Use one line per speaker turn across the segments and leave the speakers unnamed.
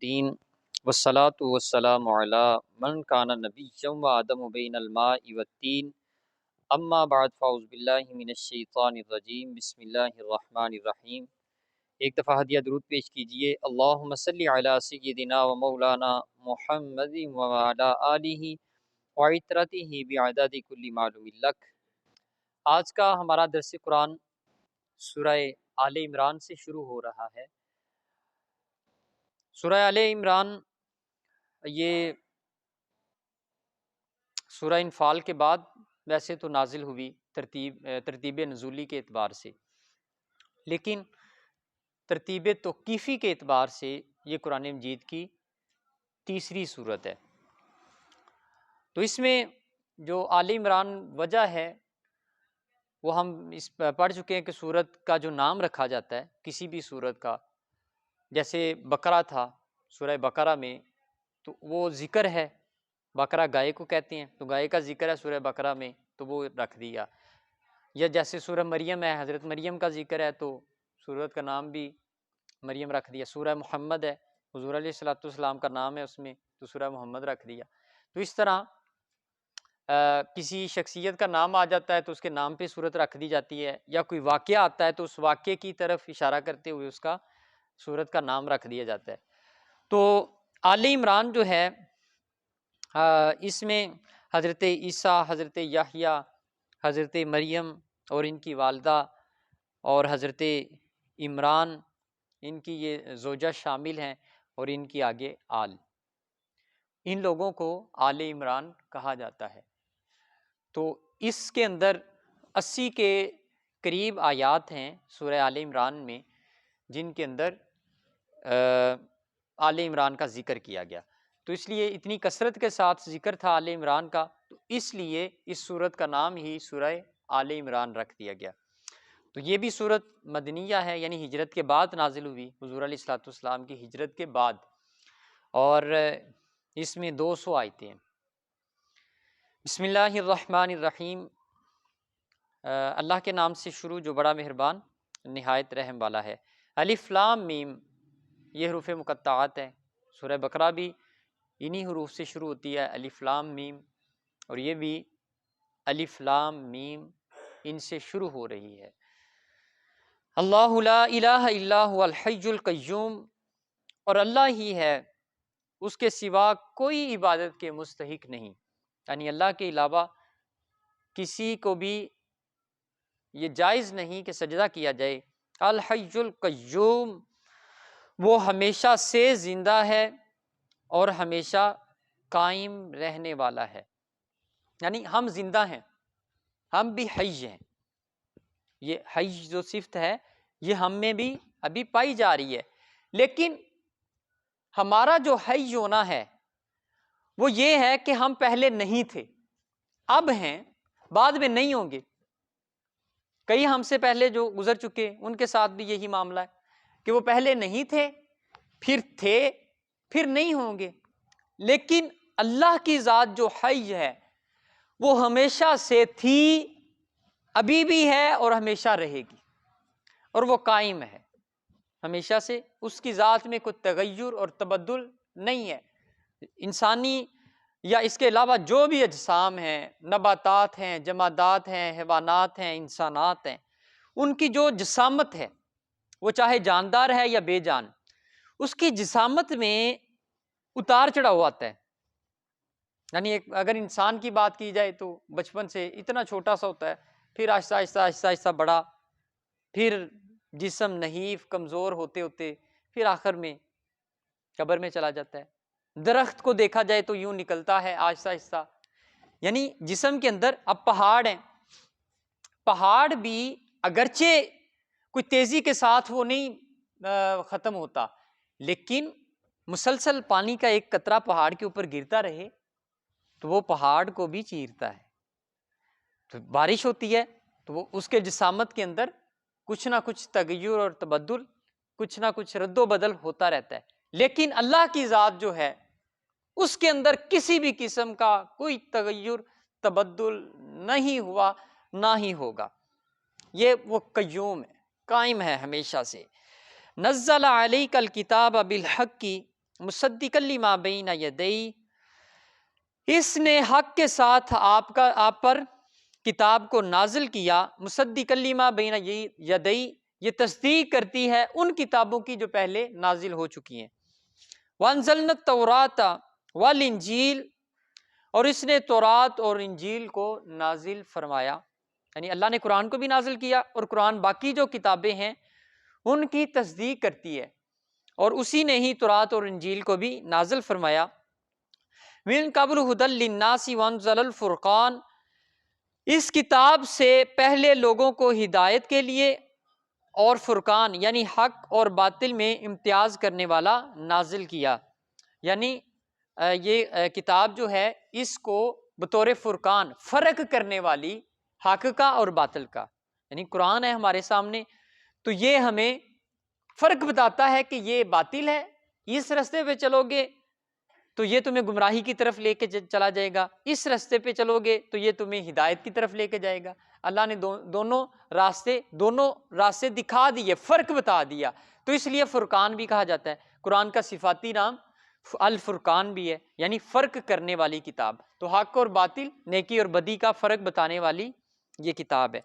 الدین والصلاة والسلام علی من کان نبیا وآدم بین الماء والطین اما بعد فاعوذ باللہ من الشیطان الرجیم بسم اللہ الرحمن الرحیم۔ ایک دفعہ ہدیہ درود پیش کیجئے۔ اللہم صلی علی سیدنا و مولانا محمد وعلی آلہ وعطرتہ بعدد کل معلوم لک۔ آج کا ہمارا درس قرآن سورہ آل عمران سے شروع ہو رہا ہے۔ سورہ آل عمران یہ سورہ انفال کے بعد ویسے تو نازل ہوئی ترتیب نزولی کے اعتبار سے، لیکن ترتیب توقیفی کے اعتبار سے یہ قرآن مجید کی تیسری سورت ہے۔ تو اس میں جو آل عمران وجہ ہے وہ ہم پڑھ چکے ہیں کہ سورت کا جو نام رکھا جاتا ہے کسی بھی سورت کا، جیسے بقرہ تھا سورہ بقرہ میں، تو وہ ذکر ہے، بقرہ گائے کو کہتے ہیں تو گائے کا ذکر ہے سورہ بقرہ میں تو وہ رکھ دیا، یا جیسے سورہ مریم ہے حضرت مریم کا ذکر ہے تو سورت کا نام بھی مریم رکھ دیا۔ سورہ محمد ہے حضور علیہ الصلوۃ والسلام کا نام ہے اس میں تو سورہ محمد رکھ دیا۔ تو اس طرح کسی شخصیت کا نام آ جاتا ہے تو اس کے نام پہ سورت رکھ دی جاتی ہے، یا کوئی واقعہ آتا ہے تو اس واقعے کی طرف اشارہ کرتے ہوئے اس کا سورت کا نام رکھ دیا جاتا ہے۔ تو آل عمران جو ہے اس میں حضرت عیسیٰ، حضرت یحییٰ، حضرت مریم اور ان کی والدہ اور حضرت عمران ان کی یہ زوجہ شامل ہیں، اور ان کی آگے آل، ان لوگوں کو آل عمران کہا جاتا ہے۔ تو اس کے اندر 80 کے قریب آیات ہیں سورہ آل عمران میں جن کے اندر آل عمران کا ذکر کیا گیا، تو اس لیے اتنی کثرت کے ساتھ ذکر تھا آل عمران کا، تو اس لیے اس سورت کا نام ہی سورہ آل عمران رکھ دیا گیا۔ تو یہ بھی سورت مدنیہ ہے، یعنی ہجرت کے بعد نازل ہوئی، حضور علیہ الصلوۃ والسلام کی ہجرت کے بعد، اور اس میں 200 آیتیں ہیں۔ بسم اللہ الرحمن الرحیم، اللہ کے نام سے شروع جو بڑا مہربان نہایت رحم والا ہے۔ الف لام میم، یہ حروف مقطعات ہیں۔ سورہ بقرہ بھی انہی حروف سے شروع ہوتی ہے، الف لام میم، اور یہ بھی الف لام میم ان سے شروع ہو رہی ہے۔ اللہ لا الہ الا هو الحی القیوم، اور اللہ ہی ہے، اس کے سوا کوئی عبادت کے مستحق نہیں، یعنی اللہ کے علاوہ کسی کو بھی یہ جائز نہیں کہ سجدہ کیا جائے۔ الحی القیوم، وہ ہمیشہ سے زندہ ہے اور ہمیشہ قائم رہنے والا ہے، یعنی ہم زندہ ہیں، ہم بھی حی ہیں، یہ حی جو صفت ہے یہ ہم میں بھی ابھی پائی جا رہی ہے، لیکن ہمارا جو حی ہونا ہے وہ یہ ہے کہ ہم پہلے نہیں تھے، اب ہیں، بعد میں نہیں ہوں گے۔ کئی ہم سے پہلے جو گزر چکے ان کے ساتھ بھی یہی معاملہ ہے کہ وہ پہلے نہیں تھے، پھر تھے، پھر نہیں ہوں گے، لیکن اللہ کی ذات جو حی ہے وہ ہمیشہ سے تھی، ابھی بھی ہے اور ہمیشہ رہے گی، اور وہ قائم ہے ہمیشہ سے، اس کی ذات میں کوئی تغیر اور تبدل نہیں ہے۔ انسانی یا اس کے علاوہ جو بھی اجسام ہیں، نباتات ہیں، جمادات ہیں، حیوانات ہیں، انسانات ہیں، ان کی جو جسامت ہے وہ چاہے جاندار ہے یا بے جان، اس کی جسامت میں اتار چڑھاؤ آتا ہے۔ یعنی اگر انسان کی بات کی جائے تو بچپن سے اتنا چھوٹا سا ہوتا ہے، پھر آہستہ آہستہ آہستہ آہستہ بڑا، پھر جسم نحیف کمزور ہوتے ہوتے پھر آخر میں قبر میں چلا جاتا ہے۔ درخت کو دیکھا جائے تو یوں نکلتا ہے آہستہ آہستہ، یعنی جسم کے اندر اب پہاڑ ہیں، پہاڑ بھی اگرچہ کوئی تیزی کے ساتھ وہ نہیں ختم ہوتا، لیکن مسلسل پانی کا ایک قطرہ پہاڑ کے اوپر گرتا رہے تو وہ پہاڑ کو بھی چیرتا ہے۔ تو بارش ہوتی ہے تو وہ اس کے جسامت کے اندر کچھ نہ کچھ تغیر اور تبدل، کچھ نہ کچھ رد و بدل ہوتا رہتا ہے، لیکن اللہ کی ذات جو ہے اس کے اندر کسی بھی قسم کا کوئی تغیر تبدل نہیں ہوا، نہ ہی ہوگا، یہ وہ قیوم ہے، قائم ہے ہمیشہ سے۔ نزل علیک الکتاب بالحق، مصدقا لما بین یدی، اس نے حق کے ساتھ آپ پر کتاب کو نازل کیا، مصدقا لما بین یدی، یہ تصدیق کرتی ہے ان کتابوں کی جو پہلے نازل ہو چکی ہیں، وانزلنا التوراۃ والانجیل، اور اس نے تورات اور انجیل کو نازل فرمایا، یعنی اللہ نے قرآن کو بھی نازل کیا اور قرآن باقی جو کتابیں ہیں ان کی تصدیق کرتی ہے، اور اسی نے ہی تورات اور انجیل کو بھی نازل فرمایا۔ من قبل ھدی للناس وانزل الفرقان، اس کتاب سے پہلے لوگوں کو ہدایت کے لیے اور فرقان یعنی حق اور باطل میں امتیاز کرنے والا نازل کیا، یعنی یہ کتاب جو ہے اس کو بطور فرقان، فرق کرنے والی حق کا اور باطل کا، یعنی قرآن ہے ہمارے سامنے تو یہ ہمیں فرق بتاتا ہے کہ یہ باطل ہے، اس رستے پہ چلو گے تو یہ تمہیں گمراہی کی طرف لے کے چلا جائے گا، اس رستے پہ چلو گے تو یہ تمہیں ہدایت کی طرف لے کے جائے گا۔ اللہ نے دونوں راستے دکھا دیے، فرق بتا دیا، تو اس لیے فرقان بھی کہا جاتا ہے۔ قرآن کا صفاتی نام الفرقان بھی ہے، یعنی فرق کرنے والی کتاب، تو حق اور باطل، نیکی اور بدی کا فرق بتانے والی یہ کتاب ہے۔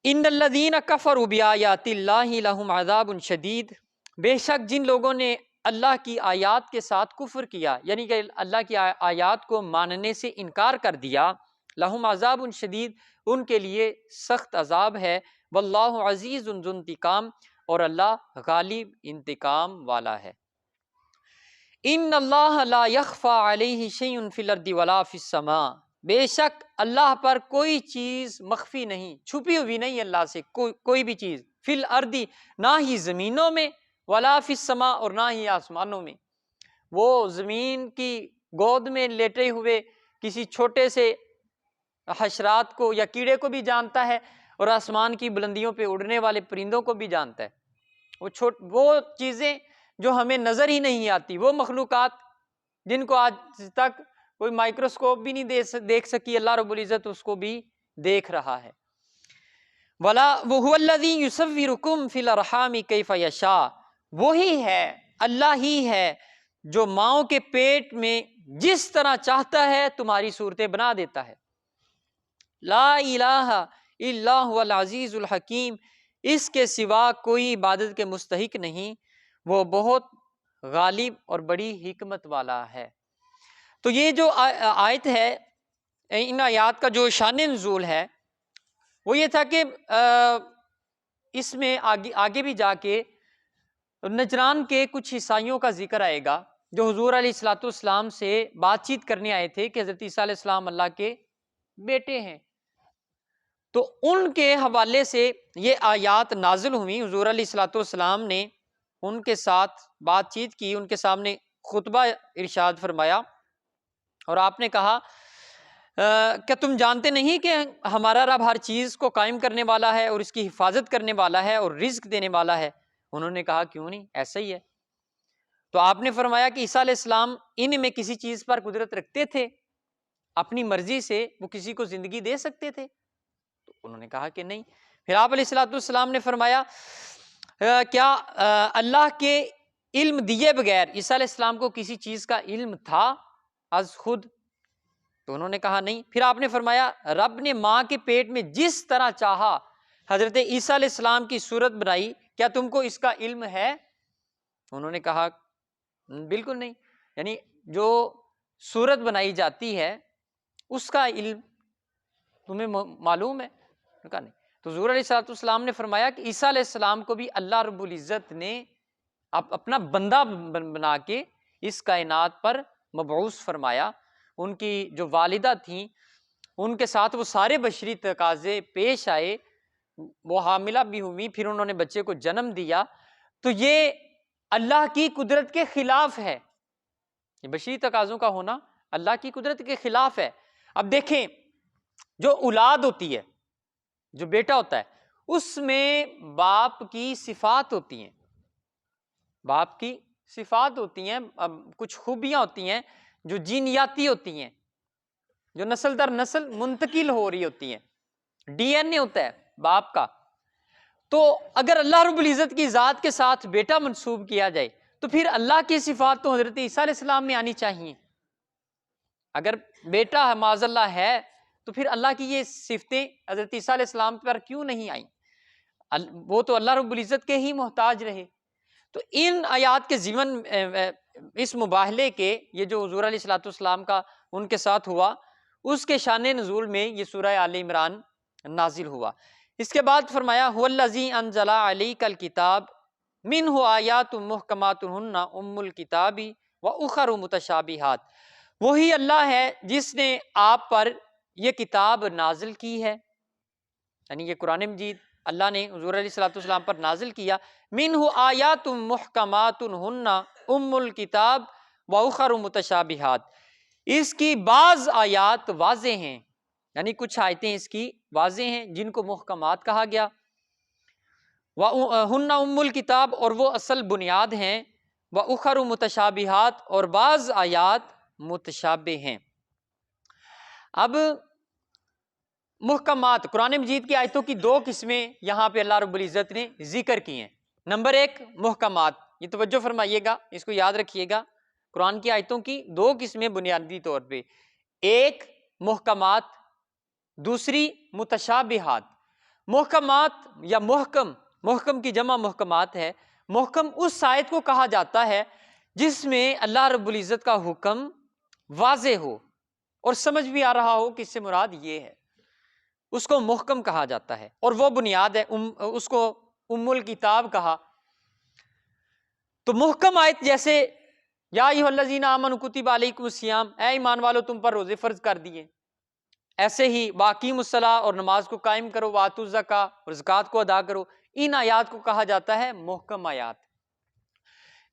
ان الذین کفروا بآیات اللہ لہم عذاب شدید، بے شک جن لوگوں نے اللہ کی آیات کے ساتھ کفر کیا، یعنی کہ اللہ کی آیات کو ماننے سے انکار کر دیا، لہم عذاب شدید، ان کے لیے سخت عذاب ہے، واللہ عزیز ذو انتقام، اور اللہ غالب انتقام والا ہے۔ ان اللہ لا یخفی علیہ شیء فی الارض ولا فی السماء، بے شک اللہ پر کوئی چیز مخفی نہیں، چھپی ہوئی نہیں اللہ سے کوئی بھی چیز، فی الارض نہ ہی زمینوں میں، ولا فی السماء اور نہ ہی آسمانوں میں۔ وہ زمین کی گود میں لیٹے ہوئے کسی چھوٹے سے حشرات کو یا کیڑے کو بھی جانتا ہے، اور آسمان کی بلندیوں پہ اڑنے والے پرندوں کو بھی جانتا ہے۔ وہ چیزیں جو ہمیں نظر ہی نہیں آتی، وہ مخلوقات جن کو آج تک کوئی مائکروسکوپ بھی نہیں دیکھ سکی، اللہ رب العزت اس کو بھی دیکھ رہا ہے۔ وَهُوَ الَّذِي يُصَوِّرُكُمْ فِي الْأَرْحَامِ كَيْفَ يَشَاءُ، وہی ہے، اللہ ہی ہے جو ماؤں کے پیٹ میں جس طرح چاہتا ہے تمہاری صورتیں بنا دیتا ہے۔ لا الہ الا هو العزیز الحکیم، اس کے سوا کوئی عبادت کے مستحق نہیں، وہ بہت غالب اور بڑی حکمت والا ہے۔ تو یہ جو آیت ہے، ان آیات کا جو شان نزول ہے وہ یہ تھا کہ اس میں آگے بھی جا کے نجران کے کچھ عیسائیوں کا ذکر آئے گا جو حضور علیہ الصلوۃ والسلام سے بات چیت کرنے آئے تھے کہ حضرت عیسیٰ علیہ السلام اللہ کے بیٹے ہیں، تو ان کے حوالے سے یہ آیات نازل ہوئی۔ حضور علیہ الصلوۃ والسلام نے ان کے ساتھ بات چیت کی، ان کے سامنے خطبہ ارشاد فرمایا، اور آپ نے کہا کیا تم جانتے نہیں کہ ہمارا رب ہر چیز کو قائم کرنے والا ہے اور اس کی حفاظت کرنے والا ہے اور رزق دینے والا ہے؟ انہوں نے کہا کیوں نہیں، ایسا ہی ہے۔ تو آپ نے فرمایا کہ عیسیٰ علیہ السلام ان میں کسی چیز پر قدرت رکھتے تھے، اپنی مرضی سے وہ کسی کو زندگی دے سکتے تھے؟ تو انہوں نے کہا کہ نہیں۔ پھر آپ علیہ الصلوۃ والسلام نے فرمایا کیا اللہ کے علم دیے بغیر عیسیٰ علیہ السلام کو کسی چیز کا علم تھا از خود؟ تو انہوں نے کہا نہیں۔ پھر آپ نے فرمایا رب نے ماں کے پیٹ میں جس طرح چاہا حضرت عیسیٰ علیہ السلام کی صورت بنائی، کیا تم کو اس کا علم ہے؟ انہوں نے کہا بالکل نہیں، یعنی جو صورت بنائی جاتی ہے اس کا علم تمہیں معلوم ہے؟ کہا نہیں۔ تو حضور علیہ الصلوۃ والسلام نے فرمایا کہ عیسیٰ علیہ السلام کو بھی اللہ رب العزت نے اپنا بندہ بنا کے اس کائنات پر مبعوث فرمایا۔ ان کی جو والدہ تھیں ان کے ساتھ وہ سارے بشری تقاضے پیش آئے، وہ حاملہ بھی ہوئی، پھر انہوں نے بچے کو جنم دیا، تو یہ اللہ کی قدرت کے خلاف ہے، یہ بشری تقاضوں کا ہونا اللہ کی قدرت کے خلاف ہے۔ اب دیکھیں جو اولاد ہوتی ہے، جو بیٹا ہوتا ہے، اس میں باپ کی صفات ہوتی ہیں، باپ کی صفات ہوتی ہیں، اب کچھ خوبیاں ہوتی ہیں جو جینیاتی ہوتی ہیں، جو نسل در نسل منتقل ہو رہی ہوتی ہیں، ڈی این اے ہوتا ہے باپ کا۔ تو اگر اللہ رب العزت کی ذات کے ساتھ بیٹا منسوب کیا جائے تو پھر اللہ کی صفات تو حضرت عیسیٰ علیہ السلام میں آنی چاہیے. اگر بیٹا معاذ اللہ ہے تو پھر اللہ کی یہ صفتیں حضرت عیسیٰ علیہ السلام پر کیوں نہیں آئیں؟ وہ تو اللہ رب العزت کے ہی محتاج رہے. تو ان آیات کے ضمن اس مباہلے کے یہ جو حضور علیہ الصلوۃ والسلام کا ان کے ساتھ ہوا، اس کے شان نزول میں یہ سورہ آل عمران نازل ہوا. اس کے بعد فرمایا هو الذی انزل علیک الکتاب منہ آیات محکمات ہن ام الکتاب واخر متشابہات. وہی اللہ ہے جس نے آپ پر یہ کتاب نازل کی ہے، یعنی یہ قرآن مجید اللہ نے حضور علیہ الصلوۃ والسلام پر نازل کیا. منہ آیات محکمات ہن ام الکتاب واخر متشابہات. اس کی بعض آیات واضح ہیں، یعنی کچھ آیتیں اس کی واضح ہیں جن کو محکمات کہا گیا. ہن ام الکتاب، اور وہ اصل بنیاد ہیں. واخر متشابہات، اور بعض آیات متشابہ ہیں. اب محکمات، قرآن مجید کی آیتوں کی دو قسمیں یہاں پہ اللہ رب العزت نے ذکر کی ہیں. نمبر ایک محکمات، یہ توجہ فرمائیے گا، اس کو یاد رکھیے گا. قرآن کی آیتوں کی دو قسمیں بنیادی طور پہ، ایک محکمات، دوسری متشابہات. محکمات یا محکم کی جمع محکمات ہے. محکم اس آیت کو کہا جاتا ہے جس میں اللہ رب العزت کا حکم واضح ہو اور سمجھ بھی آ رہا ہو کہ اس سے مراد یہ ہے، اس کو محکم کہا جاتا ہے. اور وہ بنیاد ہے، اس کو ام الکتاب کہا. تو محکم آیت جیسے یا ایھا الذین آمنوا کتب علیکم الصیام، اے ایمان والو تم پر روزے فرض کر دیے. ایسے ہی واقیموا الصلاۃ، اور نماز کو قائم کرو، وآتوا الزکاۃ، اور زکوٰۃ کو ادا کرو. ان آیات کو کہا جاتا ہے محکم آیات.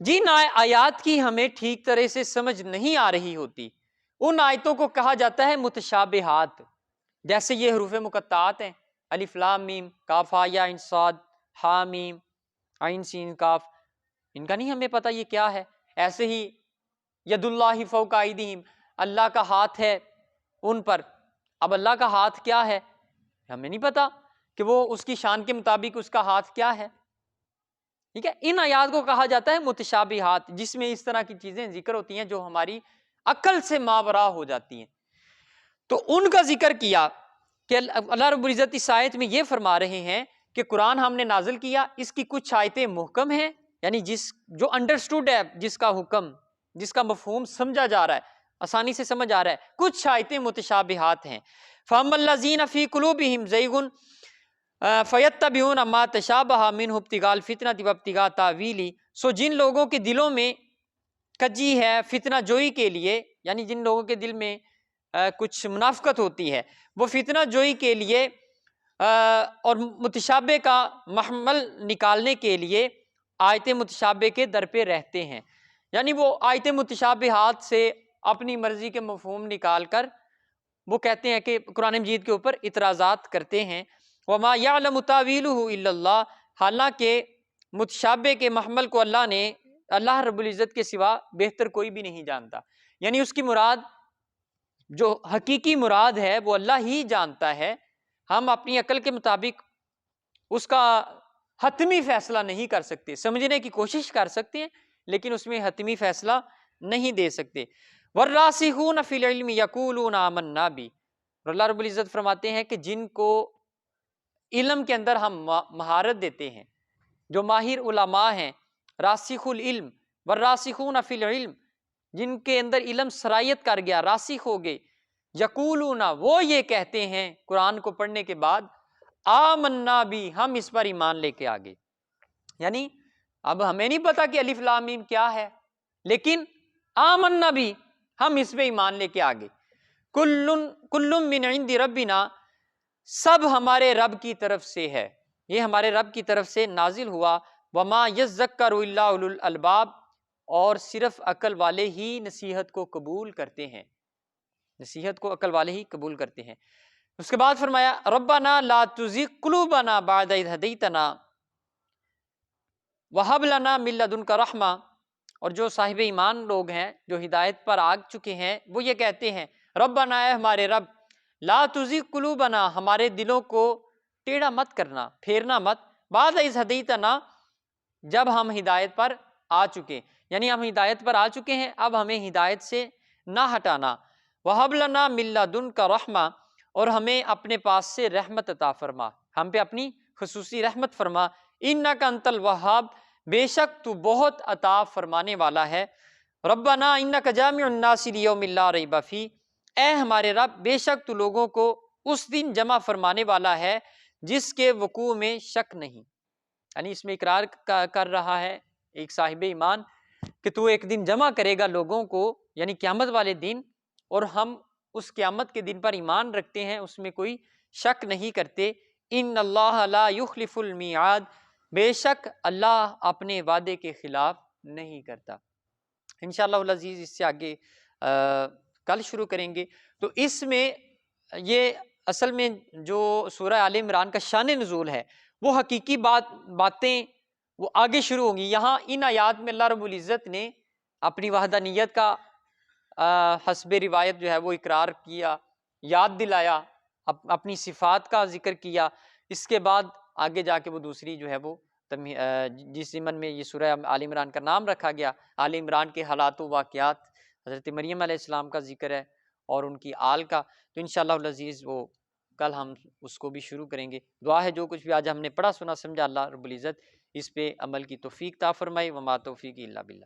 جن آیات کی ہمیں ٹھیک طرح سے سمجھ نہیں آ رہی ہوتی ان آیتوں کو کہا جاتا ہے متشابہات. جیسے یہ حروف مقطعات ہیں، الف لام میم، کاف ہا یا عین صاد، ہا میم عین سین کاف، ان کا نہیں ہمیں پتہ یہ کیا ہے. ایسے ہی ید اللہ فوق ایدیہم، اللہ کا ہاتھ ہے ان پر. اب اللہ کا ہاتھ کیا ہے ہمیں نہیں پتا کہ وہ اس کی شان کے مطابق اس کا ہاتھ کیا ہے. ٹھیک ہے، ان آیات کو کہا جاتا ہے متشابہات، جس میں اس طرح کی چیزیں ذکر ہوتی ہیں جو ہماری عقل سے ماورا ہو جاتی ہیں. تو ان کا ذکر کیا کہ اللہ رب العزت اس آیت میں یہ فرما رہے ہیں کہ قرآن ہم نے نازل کیا، اس کی کچھ آیتیں محکم ہیں، یعنی جو انڈرسٹوڈ ہے، جس کا حکم، جس کا مفہوم سمجھا جا رہا ہے، آسانی سے سمجھ آ رہا ہے. کچھ آیتیں متشابہات ہیں. فَأَمَّا الَّذِينَ فِي قُلُوبِهِمْ زَيْغٌ فَيَتَّبِعُونَ مَا تَشَابَهَ مِنْهُ ابْتِغَاءَ الْفِتْنَةِ وَابْتِغَاءَ تَأْوِيلِهِ. سو جن لوگوں کے دلوں میں کجی ہے فتنہ جوئی کے لیے، یعنی جن لوگوں کے دل میں کچھ منافقت ہوتی ہے، وہ فتنہ جوئی کے لیے اور متشابہ کا محمل نکالنے کے لیے آیت متشابہ کے در پہ رہتے ہیں. یعنی وہ آیت متشابہات سے اپنی مرضی کے مفہوم نکال کر وہ کہتے ہیں کہ قرآن مجید کے اوپر اعتراضات کرتے ہیں. وَمَا يَعْلَمُ تَأْوِيلُهُ إِلَّا اللَّهُ، حالانکہ متشابہ کے محمل کو اللہ رب العزت کے سوا بہتر کوئی بھی نہیں جانتا. یعنی اس کی مراد، جو حقیقی مراد ہے وہ اللہ ہی جانتا ہے. ہم اپنی عقل کے مطابق اس کا حتمی فیصلہ نہیں کر سکتے، سمجھنے کی کوشش کر سکتے ہیں لیکن اس میں حتمی فیصلہ نہیں دے سکتے. وَالرَّاسِخُونَ فِي الْعِلْمِ يَقُولُونَ آمَنَّا بِهِ، اور اللہ رب العزت فرماتے ہیں کہ جن کو علم کے اندر ہم مہارت دیتے ہیں، جو ماہر علماء ہیں، راسخ العلم والراسخون فی العلم، جن کے اندر علم سرایت کر گیا، راسخ ہو گئے، یقولون، وہ یہ کہتے ہیں قرآن کو پڑھنے کے بعد، آمنا بھی، ہم اس پر ایمان لے کے آگے. یعنی اب ہمیں نہیں پتا کہ الف لام میم کیا ہے، لیکن آمنا بھی، ہم اس پہ ایمان لے کے آگے. کل من عند ربنا، سب ہمارے رب کی طرف سے ہے، یہ ہمارے رب کی طرف سے نازل ہوا. وما یذکر الا اولو الالباب، اور صرف عقل والے ہی نصیحت کو قبول کرتے ہیں، نصیحت کو عقل والے ہی قبول کرتے ہیں. اس کے بعد فرمایا ربنا لا تزغ قلوبنا بعد اذ ہدیتنا وہب لنا من لدنک رحمہ. اور جو صاحب ایمان لوگ ہیں، جو ہدایت پر آ چکے ہیں، وہ یہ کہتے ہیں ربنا، اے ہمارے رب، لا تزغ قلوبنا، ہمارے دلوں کو ٹیڑھا مت کرنا، پھیرنا مت، بعد اذ ہدیتنا، جب ہم ہدایت پر آ چکے، یعنی ہم ہدایت پر آ چکے ہیں، اب ہمیں ہدایت سے نہ ہٹانا۔ وَهَبْ لَنَا مِن لَّدُنْكَ رَحْمَةً، اور ہمیں اپنے پاس سے رحمت عطا فرما، ہم پہ اپنی خصوصی رحمت فرما۔ اِنَّكَ أَنتَ الْوَهَّابُ، بے شک تو بہت عطا فرمانے والا ہے۔ رَبَّنَا إِنَّكَ جَامِعُ النَّاسِ لِيَوْمٍ لَا رَيْبَ فِيهِ، اے ہمارے رب بے شک تو لوگوں کو اس دن جمع فرمانے والا ہے جس کے وقوع میں شک نہیں، یعنی اس میں اقرار کر رہا ہے ایک صاحب ایمان کہ تو ایک دن جمع کرے گا لوگوں کو، یعنی قیامت والے دن، اور ہم اس قیامت کے دن پر ایمان رکھتے ہیں، اس میں کوئی شک نہیں کرتے۔ ان اللہ لا یخلف المیعاد، بے شک اللہ اپنے وعدے کے خلاف نہیں کرتا۔ انشاءاللہ العزیز اس سے آگے کل شروع کریں گے۔ تو اس میں یہ اصل میں جو سورہ آل عمران کا شان نزول ہے وہ حقیقی باتیں وہ آگے شروع ہوں گی۔ یہاں ان آیات میں اللہ رب العزت نے اپنی وحدانیت کا حسب روایت جو ہے وہ اقرار کیا، یاد دلایا، اپنی صفات کا ذکر کیا۔ اس کے بعد آگے جا کے وہ دوسری جو ہے وہ جس ضمن میں یہ سورہ آل عمران کا نام رکھا گیا، آل عمران کے حالات و واقعات، حضرت مریم علیہ السلام کا ذکر ہے اور ان کی آل کا۔ تو انشاءاللہ العزیز وہ کل ہم اس کو بھی شروع کریں گے۔ دعا ہے جو کچھ بھی آج ہم نے پڑھا سنا سمجھا، اللہ رب العزت اس پہ عمل کی توفیق عطا فرمائے۔ وما توفیقی الا باللہ۔